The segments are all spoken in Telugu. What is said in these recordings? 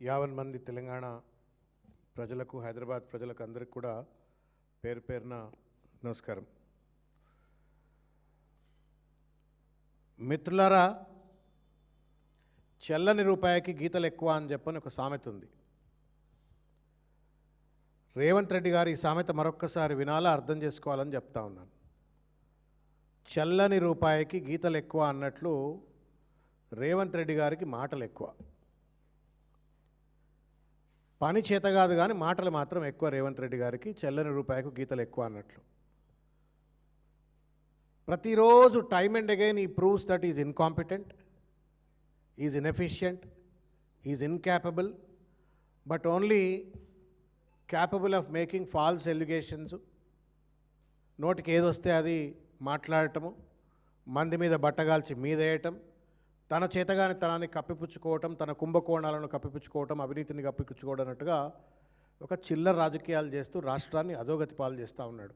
50 మంది తెలంగాణ ప్రజలకు హైదరాబాద్ ప్రజలకు అందరికీ కూడా పేరు పేరున నమస్కారం. మిత్రులారా, చెల్లని రూపాయికి గీతలు ఎక్కువ అని చెప్పని ఒక సామెత ఉంది. రేవంత్ రెడ్డి గారు ఈ సామెత మరొక్కసారి వినాలా, అర్థం చేసుకోవాలని చెప్తా ఉన్నాను. చెల్లని రూపాయికి గీతలు ఎక్కువ అన్నట్లు రేవంత్ రెడ్డి గారికి మాటలు ఎక్కువ. పని చేత కాదు కానీ మాటలు మాత్రం ఎక్కువ రేవంత్ రెడ్డి గారికి. చెల్లని రూపాయికి గీతలు ఎక్కువ అన్నట్లు ప్రతిరోజు టైమ్ అండ్ అగైన్ ఈ proves that is incompetent, is inefficient, is incapable, but only capable of making false allegations. నోటికి ఏదొస్తే అది మాట్లాడటము, మంది మీద బట్టగాల్చి మీదేయటం, తన చేతగాని తనాన్ని కప్పిపుచ్చుకోవటం, తన కుంభకోణాలను కప్పిపుచ్చుకోవటం, అవినీతిని కప్పిపుచ్చుకోవడం అన్నట్టుగా ఒక చిల్లర రాజకీయాలు చేస్తూ రాష్ట్రాన్ని అధోగతి పాలు చేస్తూ ఉన్నాడు.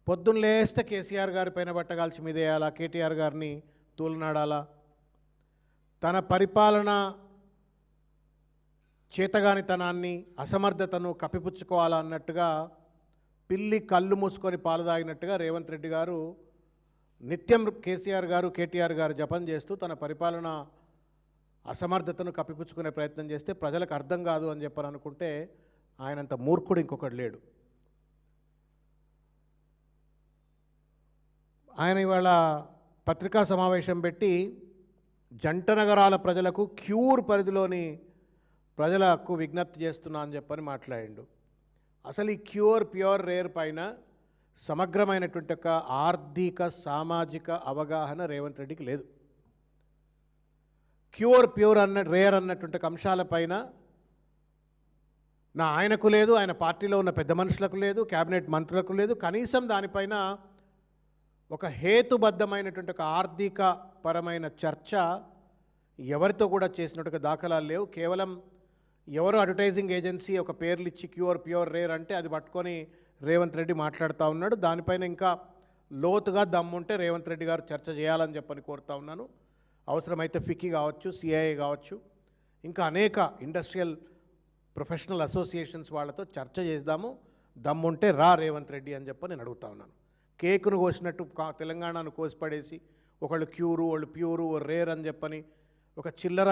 పొద్దున్న లేస్తే కేసీఆర్ గారి పైన బట్టగాల్చి మీదేయాలా, కేటీఆర్ గారిని తూలనాడాలా, తన పరిపాలన చేతగానితనాన్ని అసమర్థతను కప్పిపుచ్చుకోవాలా అన్నట్టుగా పిల్లి కళ్ళు మూసుకొని పాలు తాగినట్టుగా రేవంత్ రెడ్డి గారు నిత్యం కేసీఆర్ గారు కేటీఆర్ గారు జపం చేస్తూ తన పరిపాలన అసమర్థతను కప్పిపుచ్చుకునే ప్రయత్నం చేస్తే ప్రజలకు అర్థం కాదు అని చెప్పని అనుకుంటే ఆయనంత మూర్ఖుడు ఇంకొకటి లేడు. ఆయన ఇవాళ పత్రికా సమావేశం పెట్టి జంట నగరాల ప్రజలకు క్యూర్ పరిధిలోని ప్రజలకు విజ్ఞప్తి చేస్తున్నా అని చెప్పని మాట్లాడిండు. అసలు ఈ క్యూర్ ప్యూర్ రేర్ పైన సమగ్రమైనటువంటి ఒక ఆర్థిక సామాజిక అవగాహన రేవంత్ రెడ్డికి లేదు. క్యూర్ ప్యూర్ రేర్ అన్నటువంటి అంశాలపైన ఆయనకు లేదు, ఆయన పార్టీలో ఉన్న పెద్ద మనుషులకు లేదు, కేబినెట్ మంత్రులకు లేదు. కనీసం దానిపైన ఒక హేతుబద్ధమైనటువంటి ఒక ఆర్థిక పరమైన చర్చ ఎవరితో కూడా చేసినట్టుగా దాఖలాలు లేవు. కేవలం ఎవరో అడ్వర్టైజింగ్ ఏజెన్సీ ఒక పేర్లు ఇచ్చి క్యూర్ ప్యూర్ రేర్ అంటే అది పట్టుకొని రేవంత్ రెడ్డి మాట్లాడుతూ ఉన్నాడు. దానిపైన ఇంకా లోతుగా దమ్ముంటే రేవంత్ రెడ్డి గారు చర్చ చేయాలని చెప్పని కోరుతా ఉన్నాను. అవసరమైతే ఫిక్కీ కావచ్చు, సిఐఏ కావచ్చు, ఇంకా అనేక ఇండస్ట్రియల్ ప్రొఫెషనల్ అసోసియేషన్స్ వాళ్ళతో చర్చ చేద్దాము, దమ్ముంటే రా రేవంత్ రెడ్డి అని చెప్పి నేను అడుగుతా ఉన్నాను. కేకును కోసినట్టు తెలంగాణను కోసిపడేసి ఒకళ్ళు క్యూరు, వాళ్ళు ప్యూరు, రేర్ అని చెప్పని ఒక చిల్లర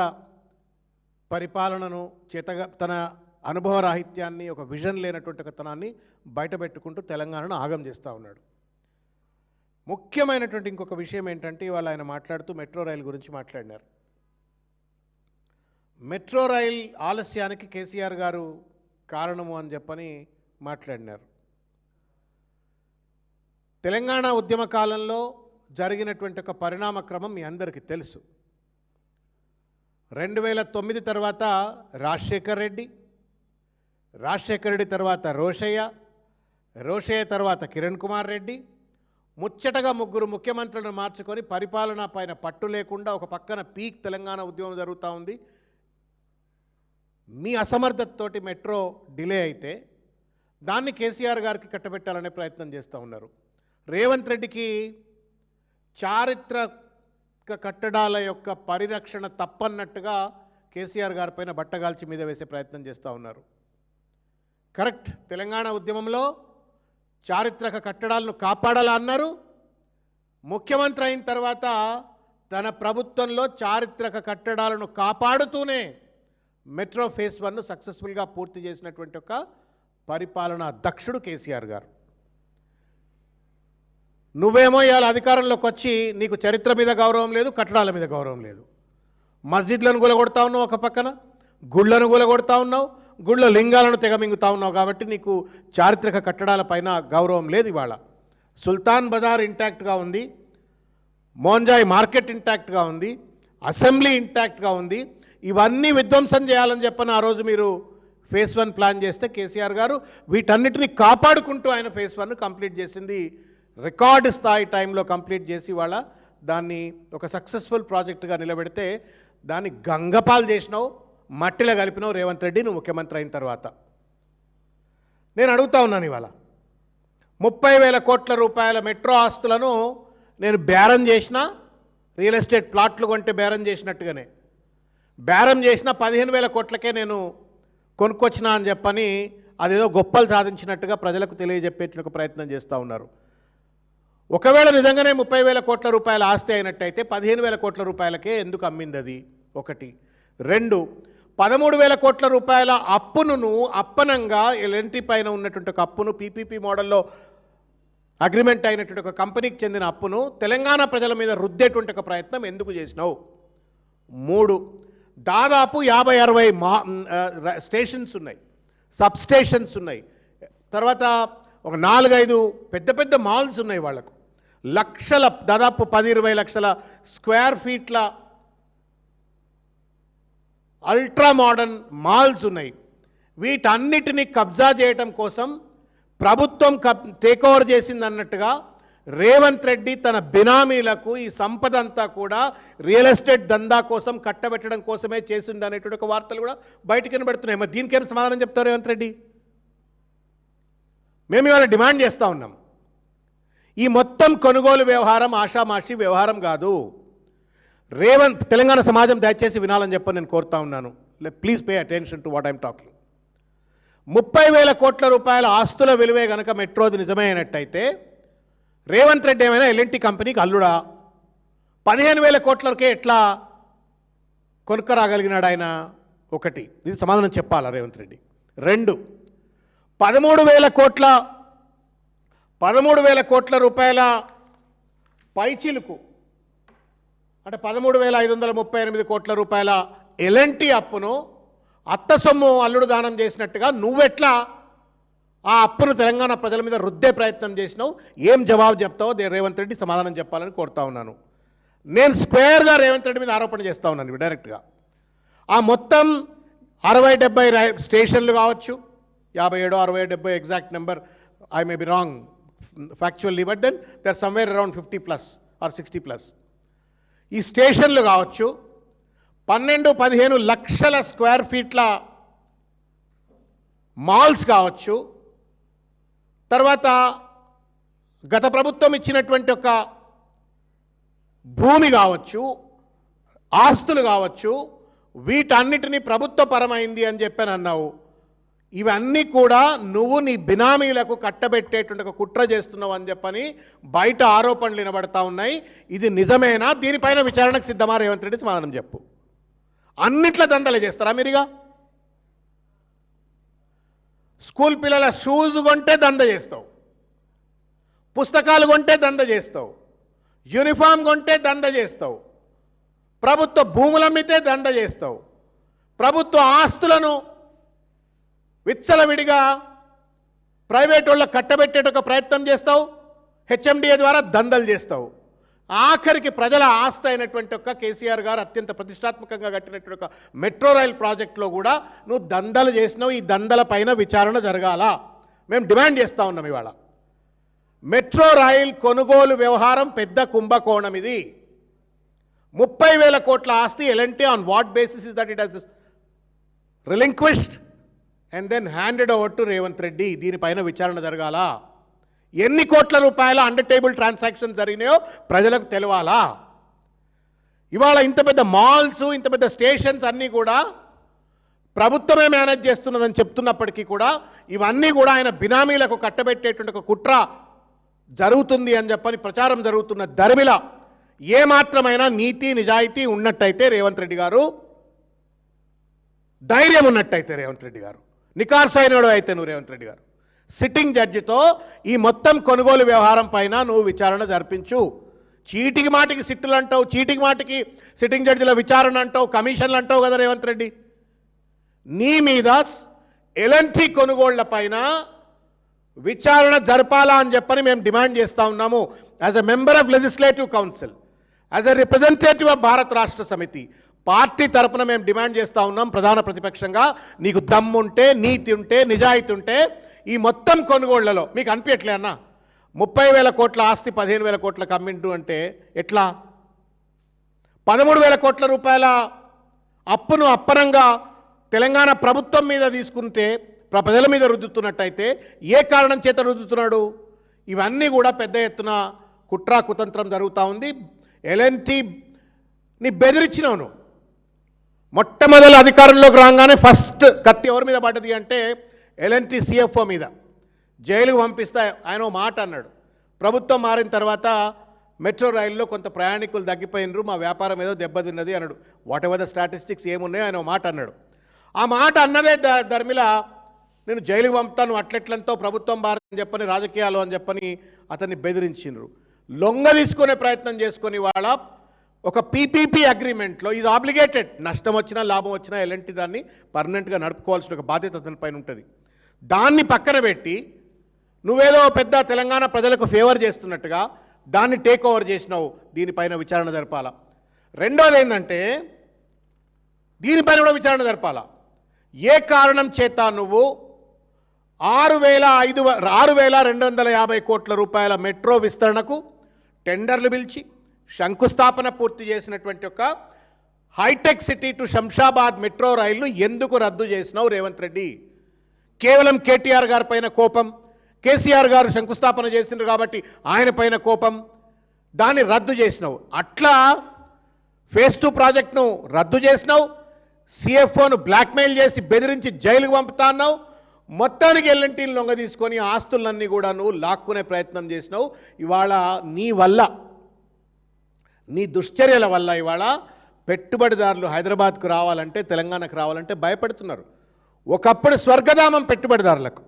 పరిపాలనను తన అనుభవరాహిత్యాన్ని, ఒక విజన్ లేనటువంటి తనాన్ని బయటపెట్టుకుంటూ తెలంగాణను ఆగం చేస్తూ ఉన్నాడు. ముఖ్యమైనటువంటి ఇంకొక విషయం ఏంటంటే, ఇవాళ ఆయన మాట్లాడుతూ మెట్రో రైలు గురించి మాట్లాడినారు. మెట్రో రైల్ ఆలస్యానికి కేసీఆర్ గారు కారణము అని చెప్పని మాట్లాడినారు. తెలంగాణ ఉద్యమ కాలంలో జరిగినటువంటి ఒక పరిణామ క్రమం మీ అందరికీ తెలుసు. 2009 తర్వాత రాజశేఖర్ రెడ్డి తర్వాత రోషయ్య తర్వాత కిరణ్ కుమార్ రెడ్డి, ముచ్చటగా ముగ్గురు ముఖ్యమంత్రులను మార్చుకొని పరిపాలన పైన పట్టు లేకుండా ఒక పక్కన పీక్ తెలంగాణ ఉద్యమం జరుగుతూ ఉంది. మీ అసమర్థతతోటి మెట్రో డిలే అయితే దాన్ని కేసీఆర్ గారికి కట్టబెట్టాలనే ప్రయత్నం చేస్తూ ఉన్నారు. రేవంత్ రెడ్డికి చారిత్రక కట్టడాల యొక్క పరిరక్షణ తప్పన్నట్టుగా కేసీఆర్ గారి పైన బట్టగాల్చి మీద వేసే ప్రయత్నం చేస్తూ ఉన్నారు. కరెక్ట్, తెలంగాణ ఉద్యమంలో చారిత్రక కట్టడాలను కాపాడాలా అన్నారు. ముఖ్యమంత్రి అయిన తర్వాత తన ప్రభుత్వంలో చారిత్రక కట్టడాలను కాపాడుతూనే మెట్రో ఫేజ్ 1 సక్సెస్ఫుల్గా పూర్తి చేసినటువంటి ఒక పరిపాలనా దక్షుడు కేసీఆర్ గారు. నువ్వేమో ఇవాళ అధికారంలోకి వచ్చి నీకు చరిత్ర మీద గౌరవం లేదు, కట్టడాల మీద గౌరవం లేదు. మస్జిద్లను కూలగొడతా ఉన్నావు, ఒక పక్కన గుళ్ళను కూలగొడతా ఉన్నావు, గుళ్ళ లింగాలను తెగమింగుతా ఉన్నావు. కాబట్టి నీకు చారిత్రక కట్టడాల పైన గౌరవం లేదు. ఇవాళ సుల్తాన్ బజార్ ఇంటాక్ట్గా ఉంది, మోంజాయ్ మార్కెట్ ఇంటాక్ట్గా ఉంది, అసెంబ్లీ ఇంటాక్ట్గా ఉంది. ఇవన్నీ విధ్వంసం చేయాలని చెప్పని ఆ రోజు మీరు ఫేజ్ 1 ప్లాన్ చేస్తే కేసీఆర్ గారు వీటన్నిటిని కాపాడుకుంటూ ఆయన ఫేజ్ 1 కంప్లీట్ చేసింది. రికార్డు స్థాయి టైంలో కంప్లీట్ చేసి వాళ్ళ దాన్ని ఒక సక్సెస్ఫుల్ ప్రాజెక్టుగా నిలబెడితే దాన్ని గంగపాలు చేసినావు, మట్టిలో కలిపినావు రేవంత్ రెడ్డి నువ్వు ముఖ్యమంత్రి అయిన తర్వాత. నేను అడుగుతా ఉన్నాను, ఇవాళ 30,000 కోట్ల రూపాయల మెట్రో ఆస్తులను నేను బేరం చేసిన, రియల్ ఎస్టేట్ ప్లాట్లు కొంటే బేరం చేసినట్టుగానే బేరం చేసిన 15,000 కోట్లకే నేను కొనుక్కొచ్చినా అని చెప్పని అదేదో గొప్పలు సాధించినట్టుగా ప్రజలకు తెలియజెప్పేట ప్రయత్నం చేస్తూ ఉన్నారు. ఒకవేళ నిజంగానే 30,000 కోట్ల రూపాయల ఆస్తి అయినట్టయితే 15,000 కోట్ల రూపాయలకే ఎందుకు అమ్మింది అది? ఒకటి. రెండు, 13,000 కోట్ల రూపాయల అప్పును అప్పనంగా ఎల్ఎన్టీ పైన ఉన్నటువంటి ఒక అప్పును పీపీపీ మోడల్లో అగ్రిమెంట్ అయినటువంటి ఒక కంపెనీకి చెందిన అప్పును తెలంగాణ ప్రజల మీద రుద్దేటువంటి ఒక ప్రయత్నం ఎందుకు చేసినావు? మూడు, దాదాపు 50-60 స్టేషన్స్ ఉన్నాయి, సబ్ స్టేషన్స్ ఉన్నాయి, తర్వాత ఒక 4-5 పెద్ద పెద్ద మాల్స్ ఉన్నాయి. వాళ్లకు లక్షల, దాదాపు 10-20 లక్షల స్క్వేర్ ఫీట్ల అల్ట్రా మోడర్న్ మాల్స్ ఉన్నాయి. వీటన్నిటిని కబ్జా చేయటం కోసం ప్రభుత్వం టేక్ ఓవర్ చేసింది అన్నట్టుగా రేవంత్ రెడ్డి తన బినామీలకు ఈ సంపద అంతా కూడా రియల్ ఎస్టేట్ దందా కోసం కట్టబెట్టడం కోసమే చేసింది అనేటువంటి ఒక వార్తలు కూడా బయటకు వినబడుతున్నాయి. మరి దీనికేం సమాధానం చెప్తారు రేవంత్ రెడ్డి? మేము ఇవాళ డిమాండ్ చేస్తూ ఉన్నాం, ఈ మొత్తం కొనుగోలు వ్యవహారం ఆషామాషి వ్యవహారం కాదు. తెలంగాణ సమాజం దయచేసి వినాలని చెప్పని నేను కోరుతా ఉన్నాను. Please pay attention to what I'm talking. 30,000 కోట్ల రూపాయల ఆస్తుల విలువే కనుక మెట్రోది నిజమే అయినట్టయితే రేవంత్ రెడ్డి ఏమైనా ఎల్ఎన్టీ కంపెనీకి అల్లుడా? 15,000 కోట్లకే ఎట్లా కొనుక్కరాగలిగినాడు ఆయన? ఒకటి, ఇది సమాధానం చెప్పాలా రేవంత్ రెడ్డి. రెండు, 13,000 కోట్ల రూపాయల పైచిలుకు అంటే 13,538 కోట్ల రూపాయల ఎల్ఎన్టీ అప్పును అత్త సొమ్ము అల్లుడు దానం చేసినట్టుగా నువ్వెట్లా ఆ అప్పును తెలంగాణ ప్రజల మీద రుద్దే ప్రయత్నం చేసినావు? ఏం జవాబు చెప్తావో రేవంత్ రెడ్డి సమాధానం చెప్పాలని కోరుతా ఉన్నాను. నేను స్క్వేర్గా రేవంత్ రెడ్డి మీద ఆరోపణ చేస్తూ ఉన్నాను డైరెక్ట్గా. ఆ మొత్తం 60-70 స్టేషన్లు కావచ్చు, 57-60-70 exact number, I may be wrong factually, but then there somewhere around 50+ or 60+. ఈ స్టేషన్లు కావచ్చు, 12-15 లక్షల స్క్వేర్ ఫీట్ల మాల్స్ కావచ్చు, తర్వాత గత ప్రభుత్వం ఇచ్చినటువంటి ఒక భూమి కావచ్చు, ఆస్తులు కావచ్చు, వీటన్నిటినీ ప్రభుత్వపరమైంది అని చెప్పని అన్నావు. ఇవన్నీ కూడా నువ్వు నీ బినామీలకు కట్టబెట్టేటువంటి ఒక కుట్ర చేస్తున్నావు అని చెప్పని బయట ఆరోపణలు వినబడతా ఉన్నాయి. ఇది నిజమేనా? దీనిపైన విచారణకు సిద్ధమా? రేవంత్ రెడ్డి సమాధానం చెప్పు. అన్నిట్ల దందలే చేస్తారా మీరుగా? స్కూల్ పిల్లల షూస్ కొంటే దంద చేస్తావు, పుస్తకాలు కొంటే దంద చేస్తావు, యూనిఫామ్ కొంటే దంద చేస్తావు, ప్రభుత్వ భూములమ్మితే దంద చేస్తావు, ప్రభుత్వ ఆస్తులను విచ్చలవిడిగా ప్రైవేట్ వాళ్ళకు కట్టబెట్టేట ఒక ప్రయత్నం చేస్తావు, హెచ్ఎండిఏ ద్వారా దందలు చేస్తావు. ఆఖరికి ప్రజల ఆస్తి అయినటువంటి ఒక కేసీఆర్ గారు అత్యంత ప్రతిష్టాత్మకంగా కట్టినటువంటి ఒక మెట్రో రైల్ ప్రాజెక్టులో కూడా నువ్వు దందలు చేసినావు. ఈ దందల పైన విచారణ జరగాల మేము డిమాండ్ చేస్తూ ఉన్నాం. ఇవాళ మెట్రో రైల్ కొనుగోలు వ్యవహారం పెద్ద కుంభకోణం. ఇది 30,000 కోట్ల ఆస్తి LNT on what basis is that it has relinquished and then handed over to Revanth Reddy. దీనిపైన విచారణ జరగాల. ఎన్ని కోట్ల రూపాయల అండర్ టేబుల్ ట్రాన్సాక్షన్స్ జరిగినాయో ప్రజలకు తెలవాలా. ఇవాళ ఇంత పెద్ద మాల్స్, ఇంత పెద్ద స్టేషన్స్ అన్నీ కూడా ప్రభుత్వమే మేనేజ్ చేస్తున్నదని చెప్తున్నప్పటికీ కూడా ఇవన్నీ కూడా ఆయన బినామీలకు కట్టబెట్టేటువంటి ఒక కుట్ర జరుగుతుంది అని చెప్పని ప్రచారం జరుగుతున్న దరిమిల ఏమాత్రమైనా నీతి నిజాయితీ ఉన్నట్టయితే రేవంత్ రెడ్డి గారు, ధైర్యం ఉన్నట్టయితే రేవంత్ రెడ్డి గారు, నికార్సైనడు అయితే నువ్వు రేవంత్ రెడ్డి గారు, సిట్టింగ్ జడ్జితో ఈ మొత్తం కొనుగోలు వ్యవహారం పైన నువ్వు విచారణ జరిపించు. చీటికి మాటికి సిట్టులు అంటావు, చీటికి మాటికి సిట్టింగ్ జడ్జిల విచారణ అంటావు, కమిషన్లు అంటావు కదా రేవంత్ రెడ్డి. నీ మీద ఎల్ఎన్టీ కొనుగోళ్ల పైన విచారణ జరపాలా అని చెప్పని మేము డిమాండ్ చేస్తూ ఉన్నాము. As a member of legislative council, as a representative of భారత రాష్ట్ర సమితి పార్టీ తరపున మేము డిమాండ్ చేస్తూ ఉన్నాం. ప్రధాన ప్రతిపక్షంగా నీకు దమ్ముంటే, నీతి ఉంటే, నిజాయితీ ఉంటే ఈ మొత్తం కొనుగోళ్లలో మీకు అనిపించట్లే అన్న 30,000 కోట్ల ఆస్తి 15,000 కోట్లకు అమ్మింటు అంటే ఎట్లా? 13,000 కోట్ల రూపాయల అప్పును అప్పనంగా తెలంగాణ ప్రభుత్వం మీద తీసుకుంటే ప్రజల మీద రుద్దుతున్నట్టయితే ఏ కారణం చేత రుద్దుతున్నాడు? ఇవన్నీ కూడా పెద్ద ఎత్తున కుట్ర కుతంత్రం జరుగుతూ ఉంది. ఎల్ఎన్టీని బెదిరించినావు నువ్వు. మొట్టమొదటి అధికారంలోకి రాగానే ఫస్ట్ కత్తి ఎవరి మీద పడ్డది అంటే ఎల్ఎన్టీ సిఎఫ్ఓ మీద. జైలుకు పంపిస్తే ఆయన ఓ మాట అన్నాడు, ప్రభుత్వం మారిన తర్వాత మెట్రో రైల్లో కొంత ప్రయాణికులు తగ్గిపోయినరు, మా వ్యాపారం ఏదో దెబ్బతిన్నది అన్నాడు. వాట్ ఎవర్ ద స్టాటిస్టిక్స్ ఏమున్నాయో ఆయన ఓ మాట అన్నాడు. ఆ మాట అన్నదే ధర్మిల నేను జైలుకు పంపుతాను అట్లెట్లంతో ప్రభుత్వం మారని చెప్పని రాజకీయాలు అని చెప్పని అతన్ని బెదిరించిండ్రు. లొంగ తీసుకునే ప్రయత్నం చేసుకొని వాళ్ళ ఒక పీపీపీ అగ్రిమెంట్లో ఇది ఆబ్లిగేటెడ్, నష్టం వచ్చినా లాభం వచ్చినా ఎలాంటి దాన్ని పర్మనెంట్గా నడుపుకోవాల్సిన ఒక బాధ్యత అతని పైన ఉంటుంది. దాన్ని పక్కన పెట్టి నువ్వేదో పెద్ద తెలంగాణ ప్రజలకు ఫేవర్ చేస్తున్నట్టుగా దాన్ని టేక్ ఓవర్ చేసినావు. దీనిపైన విచారణ జరపాలా. రెండోది ఏంటంటే దీనిపైన కూడా విచారణ జరపాలా. ఏ కారణం చేత నువ్వు 6,250 కోట్ల రూపాయల మెట్రో విస్తరణకు టెండర్లు పిలిచి శంకుస్థాపన పూర్తి చేసినటువంటి ఒక hitec city to Shamshabad metro రైలును ఎందుకు రద్దు చేసినావు రేవంత్ రెడ్డి? కేవలం కేటీఆర్ గారి పైన కోపం, కేసీఆర్ గారు శంకుస్థాపన చేసినారు కాబట్టి ఆయన పైన కోపం, దాన్ని రద్దు చేసినావు. అట్లా ఫేజ్ 2 ప్రాజెక్టును రద్దు చేసినావు. సిఎఫ్ఓను బ్లాక్మెయిల్ చేసి బెదిరించి జైలుకు పంపుతా అన్నావు. మొత్తానికి ఎల్ఎన్టీని లొంగ తీసుకొని ఆస్తులన్నీ కూడా నువ్వు లాక్కునే ప్రయత్నం చేసినావు. ఇవాళ నీ వల్ల, నీ దుశ్చర్యల వల్ల ఇవాళ పెట్టుబడిదారులు హైదరాబాద్కు రావాలంటే, తెలంగాణకు రావాలంటే భయపడుతున్నారు. ఒకప్పుడు స్వర్గధామం పెట్టుబడిదారులకు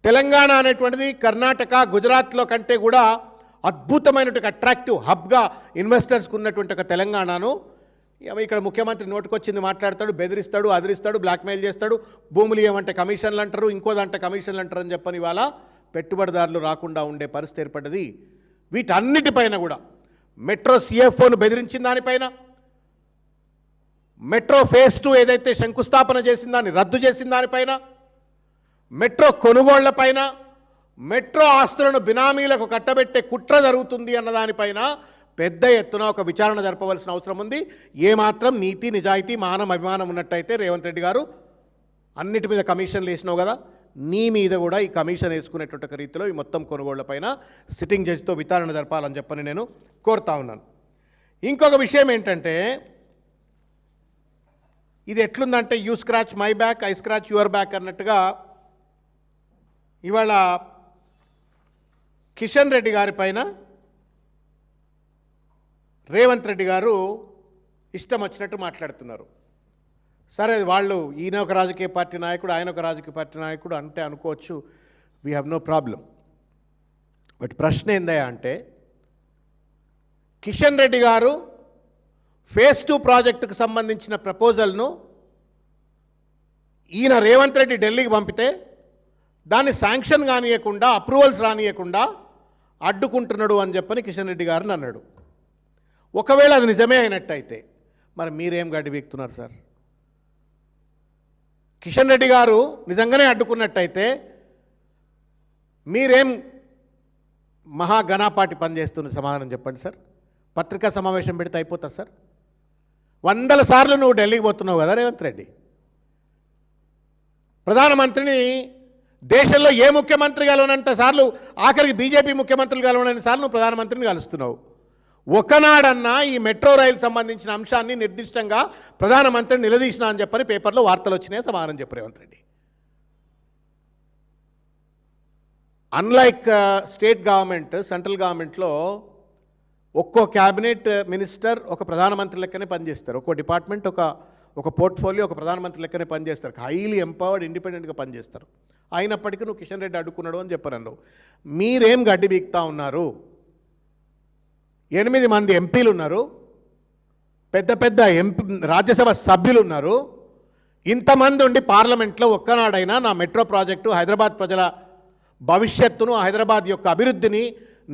తెలంగాణ అనేటువంటిది కర్ణాటక, గుజరాత్లో కంటే కూడా అద్భుతమైనటువంటి అట్రాక్టివ్ హబ్గా ఇన్వెస్టర్స్కి ఉన్నటువంటి ఒక తెలంగాణను ఇక్కడ ముఖ్యమంత్రి నోటుకొచ్చింది మాట్లాడతాడు, బెదిరిస్తాడు, అదిరిస్తాడు, బ్లాక్మెయిల్ చేస్తాడు. భూములు ఏమంటే కమిషన్లు అంటారు, ఇంకోదంటే కమిషన్లు అంటారు అని చెప్పని ఇవాళ పెట్టుబడిదారులు రాకుండా ఉండే పరిస్థితి ఏర్పడ్డది. వీటన్నిటిపైన కూడా మెట్రో సిఎఫ్ఓను బెదిరించిన దానిపైన, మెట్రో ఫేజ్ 2 ఏదైతే శంకుస్థాపన చేసిన దాన్ని రద్దు చేసిన దానిపైన, మెట్రో కొనుగోళ్లపైన, మెట్రో ఆస్తులను బినామీలకు కట్టబెట్టే కుట్ర జరుగుతుంది అన్న దానిపైన పెద్ద ఎత్తున ఒక విచారణ జరపవలసిన అవసరం ఉంది. ఏమాత్రం నీతి, నిజాయితీ, మానం, అభిమానం ఉన్నట్టయితే రేవంత్ రెడ్డి గారు అన్నిటి మీద కమిషన్లు వేసినావు కదా, నీ మీద కూడా ఈ కమిషన్ వేసుకునేటువంటి రీతిలో ఈ మొత్తం కొనుగోళ్లపైన సిట్టింగ్ జడ్జితో విచారణ జరపాలని చెప్పని నేను కోరుతా ఉన్నాను. ఇంకొక విషయం ఏంటంటే, ఇది ఎట్లుందంటే you scratch my back, I scratch your back అన్నట్టుగా ఇవాళ కిషన్ రెడ్డి గారి పైన రేవంత్ రెడ్డి గారు ఇష్టం వచ్చినట్టు మాట్లాడుతున్నారు. సరే, వాళ్ళు ఈయన ఒక రాజకీయ పార్టీ నాయకుడు, ఆయన ఒక రాజకీయ పార్టీ నాయకుడు అంటే అనుకోవచ్చు, we have no problem. But ప్రశ్న ఏందయ్యా అంటే, కిషన్ రెడ్డి గారు ఫేజ్ 2 ప్రాజెక్టుకు సంబంధించిన ప్రపోజల్ను ఈయన రేవంత్ రెడ్డి ఢిల్లీకి పంపితే దాన్ని శాంక్షన్ కానియకుండా, అప్రూవల్స్ రానియకుండా అడ్డుకుంటున్నాడు అని చెప్పని కిషన్ రెడ్డి గారిని అన్నాడు. ఒకవేళ అది నిజమే అయినట్టయితే మరి మీరేం గడ్డి వీక్తున్నారు సార్? కిషన్ రెడ్డి గారు నిజంగానే అడ్డుకున్నట్టయితే మీరేం మహాఘనాపాటి పనిచేస్తున్న సమాధానం చెప్పండి సార్. పత్రికా సమావేశం పెడితే అయిపోతుంది సార్. 100 సార్లు నువ్వు ఢిల్లీకి పోతున్నావు కదా రేవంత్ రెడ్డి. ప్రధానమంత్రిని దేశంలో ఏ ముఖ్యమంత్రి కలవనంత సార్లు, ఆఖరికి బీజేపీ ముఖ్యమంత్రులు కలవనని సార్లు నువ్వు ప్రధానమంత్రిని కలుస్తున్నావు. ఒకనాడన్నా ఈ మెట్రో రైలు సంబంధించిన అంశాన్ని నిర్దిష్టంగా ప్రధానమంత్రిని నిలదీసినా అని చెప్పని పేపర్లో వార్తలు వచ్చినాయి. సమాధానం చెప్పు Revanth Reddy. Unlike state government, central గవర్నమెంట్లో ఒక్కో క్యాబినెట్ మినిస్టర్ ఒక ప్రధానమంత్రి లెక్కనే పనిచేస్తారు. ఒక్కో డిపార్ట్మెంట్ ఒక పోర్ట్ఫోలియో ఒక ప్రధానమంత్రి లెక్కనే పనిచేస్తారు. హైలీ ఎంపవర్డ్, ఇండిపెండెంట్గా పనిచేస్తారు. అయినప్పటికీ నువ్వు కిషన్ రెడ్డి అడ్డుకున్నాడు అని చెప్పనన్నావు. మీరేం గడ్డి బీక్తా ఉన్నారు? 8 మంది ఎంపీలు ఉన్నారు, పెద్ద పెద్ద రాజ్యసభ సభ్యులు ఉన్నారు. ఇంతమంది ఉండి పార్లమెంట్లో ఒక్కనాడైనా నా మెట్రో ప్రాజెక్టు, హైదరాబాద్ ప్రజల భవిష్యత్తును, హైదరాబాద్ యొక్క అభివృద్ధిని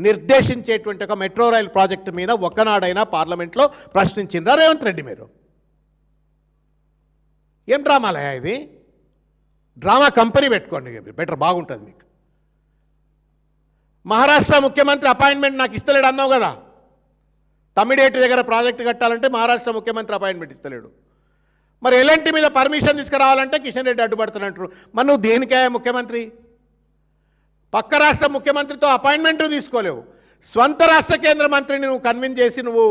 నిర్దేశించేటువంటి ఒక మెట్రో రైల్ ప్రాజెక్టు మీద ఒక్కనాడైనా పార్లమెంట్లో ప్రశ్నించిండ్రా రేవంత్ రెడ్డి? మీరు ఏం డ్రామాలయా ఇది? డ్రామా కంపెనీ పెట్టుకోండి, బెటర్, బాగుంటుంది మీకు. మహారాష్ట్ర ముఖ్యమంత్రి అపాయింట్మెంట్ నాకు ఇస్తలేడు అన్నావు కదా. తమ్మిడేటి దగ్గర ప్రాజెక్టు కట్టాలంటే మహారాష్ట్ర ముఖ్యమంత్రి అపాయింట్మెంట్ ఇస్తలేడు. మరి ఎల్ఎన్టీ మీద పర్మిషన్ తీసుకురావాలంటే కిషన్ రెడ్డి అడ్డుపడుతున్నట్టు. మరి నువ్వు దేనికే ముఖ్యమంత్రి? పక్క రాష్ట్ర ముఖ్యమంత్రితో అపాయింట్మెంట్ తీసుకోలేవు. స్వంత రాష్ట్ర కేంద్ర మంత్రిని నువ్వు కన్విన్స్ చేసి నువ్వు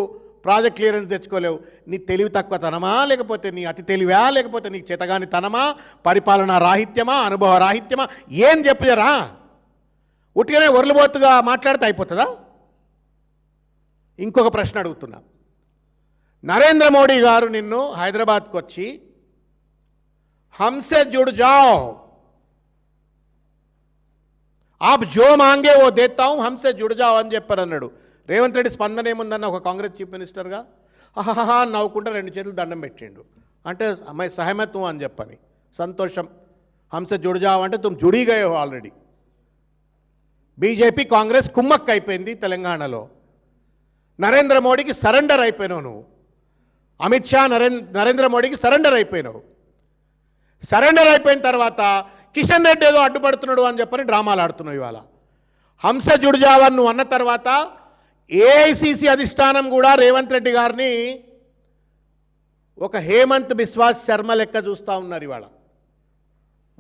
ప్రాజెక్ట్ క్లియరెన్స్ తెచ్చుకోలేవు. నీ తెలివి తక్కువతనమా, లేకపోతే నీ అతి తెలివా, లేకపోతే నీ చేతగాని తనమా, పరిపాలనా రాహిత్యమా, అనుభవ రాహిత్యమా, ఏం చెప్పారా? ఉట్టిగానే ఒర్లుబోతుగా మాట్లాడితే అయిపోతుందా? ఇంకొక ప్రశ్న అడుగుతున్నా. నరేంద్ర మోడీ గారు నిన్ను హైదరాబాద్కు వచ్చి హమ్సే జుడ్ జాओ, आप जो मांगे वो देता हूं, हमसे जुड़ जाओ అని చెప్పారన్నాడు. రేవంత్ రెడ్డి స్పందన ఏముందన్న ఒక కాంగ్రెస్ చీఫ్ మినిస్టర్గా ఆహాహా నవ్వుకుంటా 2 చేతులు దండం పెట్టిండు. అంటే మై సహమత్ అని చెప్పని, సంతోషం. హంసే జుడ్ జాओ అంటే తుమ్ జుడీ గయే హో ఆల్రెడీ. బీజేపీ కాంగ్రెస్ కుమ్మక్క అయిపోయింది తెలంగాణలో. నరేంద్ర మోడీకి సరెండర్ అయిపోయినావు నువ్వు. అమిత్ షా నరేంద్ర మోడీకి సరెండర్ అయిపోయినావు. సరెండర్ అయిపోయిన తర్వాత కిషన్ రెడ్డి ఏదో అడ్డుపడుతున్నాడు అని చెప్పని డ్రామాలు ఆడుతున్నావు ఇవాళ. హంస జుడ్ జాओ నువ్వు అన్న తర్వాత ఏఐసిసి అధిష్టానం కూడా రేవంత్ రెడ్డి గారిని ఒక హేమంత్ బిశ్వాస్ శర్మ లెక్క చూస్తూ ఉన్నారు ఇవాళ.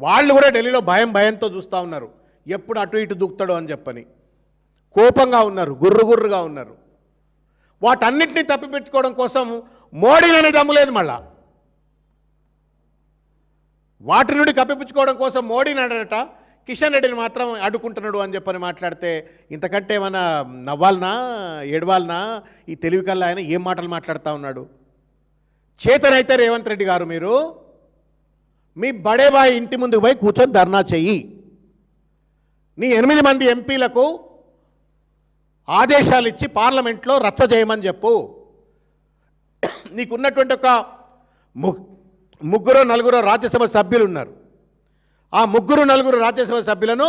వాళ్ళు కూడా ఢిల్లీలో భయంతో చూస్తూ ఉన్నారు, ఎప్పుడు అటు ఇటు దూకుతాడో అని చెప్పని. కోపంగా ఉన్నారు, గుర్రుగా ఉన్నారు. వాటన్నింటినీ తప్పిపెట్టుకోవడం కోసం మోడీలోనే దమ్ములేదు. మళ్ళా వాటి నుండి కప్పిపుచ్చుకోవడం కోసం మోడీని అడట, కిషన్ రెడ్డిని మాత్రం అడ్డుకుంటున్నాడు అని చెప్పని మాట్లాడితే ఇంతకంటే ఏమైనా నవ్వాలనా, ఏడవాలనా? ఈ తెలివి కల్లా ఆయన ఏం మాటలు మాట్లాడుతూ ఉన్నాడు. చేతనైతే రేవంత్ రెడ్డి గారు మీరు మీ బడేబాయి ఇంటి ముందుకు పోయి కూర్చొని ధర్నా చెయ్యి. నీ 8 మంది ఎంపీలకు ఆదేశాలు ఇచ్చి పార్లమెంట్లో రచ్చ చేయమని చెప్పు. నీకున్నటువంటి ఒక 3-4 రాజ్యసభ సభ్యులు ఉన్నారు. ఆ 3-4 రాజ్యసభ సభ్యులను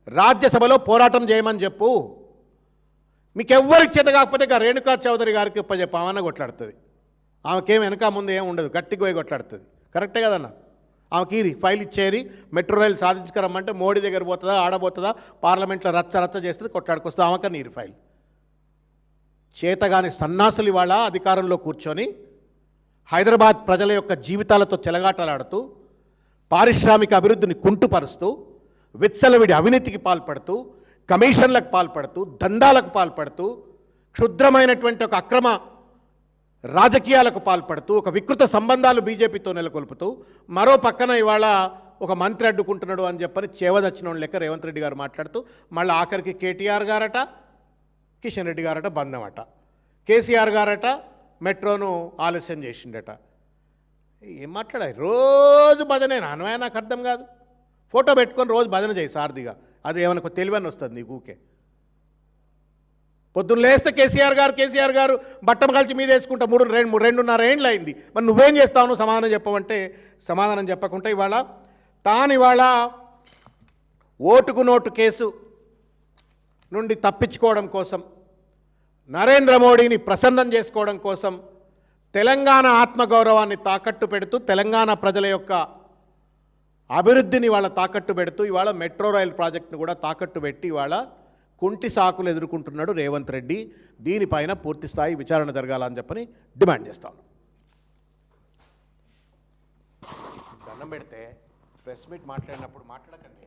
రాజ్యసభలో పోరాటం చేయమని చెప్పు. మీకు ఎవ్వరికి చేత కాకపోతే ఇక రేణుకా చౌదరి గారికి చెప్పు, ఆమె కొట్లాడుతుంది. ఆమెకేం వెనక ముందు ఏం ఉండదు, గట్టికి పోయి కొట్లాడుతుంది. కరెక్టే కదన్న? ఆమెకి ఫైల్ ఇచ్చేరి, మెట్రో రైలు సాధించుకురమ్మంటే మోడీ దగ్గర పోతుందా, ఆడబోతుందా, పార్లమెంట్లో రచ్చ చేస్తుంది, కొట్లాడుకొస్తుంది. ఆమెక నీరు ఫైల్. చేతగాని సన్నాసులు ఇవాళ అధికారంలో కూర్చొని హైదరాబాద్ ప్రజల యొక్క జీవితాలతో చెలగాటలాడుతూ, పారిశ్రామిక అభివృద్ధిని కుంటుపరుస్తూ, విచ్చలవిడి అవినీతికి పాల్పడుతూ, కమిషన్లకు పాల్పడుతూ, దందాలకు పాల్పడుతూ, క్షుద్రమైనటువంటి ఒక అక్రమ రాజకీయాలకు పాల్పడుతూ, ఒక వికృత సంబంధాలు బీజేపీతో నెలకొల్పుతూ, మరో పక్కన ఇవాళ ఒక మంత్రి అడ్డుకుంటున్నాడు అని చెప్పని చేవదచ్చిన లెక్క రేవంత్ రెడ్డి గారు మాట్లాడుతూ, మళ్ళీ ఆఖరికి కేటీఆర్ గారట, కిషన్ రెడ్డి గారట బంధమట, కేసీఆర్ గారట మెట్రోను ఆలస్యం చేసిండట. ఏం మాట్లాడాయి? రోజు భజనే నాన్నవే, నాకు అర్థం కాదు. ఫోటో పెట్టుకొని రోజు భజన చేయి సారథిగా, అది ఏమనుకో తెలివని వస్తుంది నీకు ఊకే. పొద్దున్న లేస్తే కేసీఆర్ గారు బట్టం కలిసి మీద వేసుకుంటా 2.5 ఏండ్లు అయింది. మరి నువ్వేం చేస్తావు? సమాధానం చెప్పమంటే సమాధానం చెప్పకుండా ఇవాళ ఓటుకు నోటు కేసు నుండి తప్పించుకోవడం కోసం, నరేంద్ర మోడీని ప్రసన్నం చేసుకోవడం కోసం, తెలంగాణ ఆత్మగౌరవాన్ని తాకట్టు పెడుతూ, తెలంగాణ ప్రజల యొక్క అభివృద్ధిని వాళ్ళ తాకట్టు పెడుతూ, ఇవాళ మెట్రో రైల్ ప్రాజెక్టును కూడా తాకట్టు పెట్టి ఇవాళ కుంటి సాకులు ఎదుర్కొంటున్నాడు రేవంత్ రెడ్డి. దీనిపైన పూర్తి స్థాయి విచారణ జరగాలని చెప్పని డిమాండ్ చేస్తాను. దండం పెడితే ప్రెస్ మీట్ మాట్లాడినప్పుడు మాట్లాడకండి.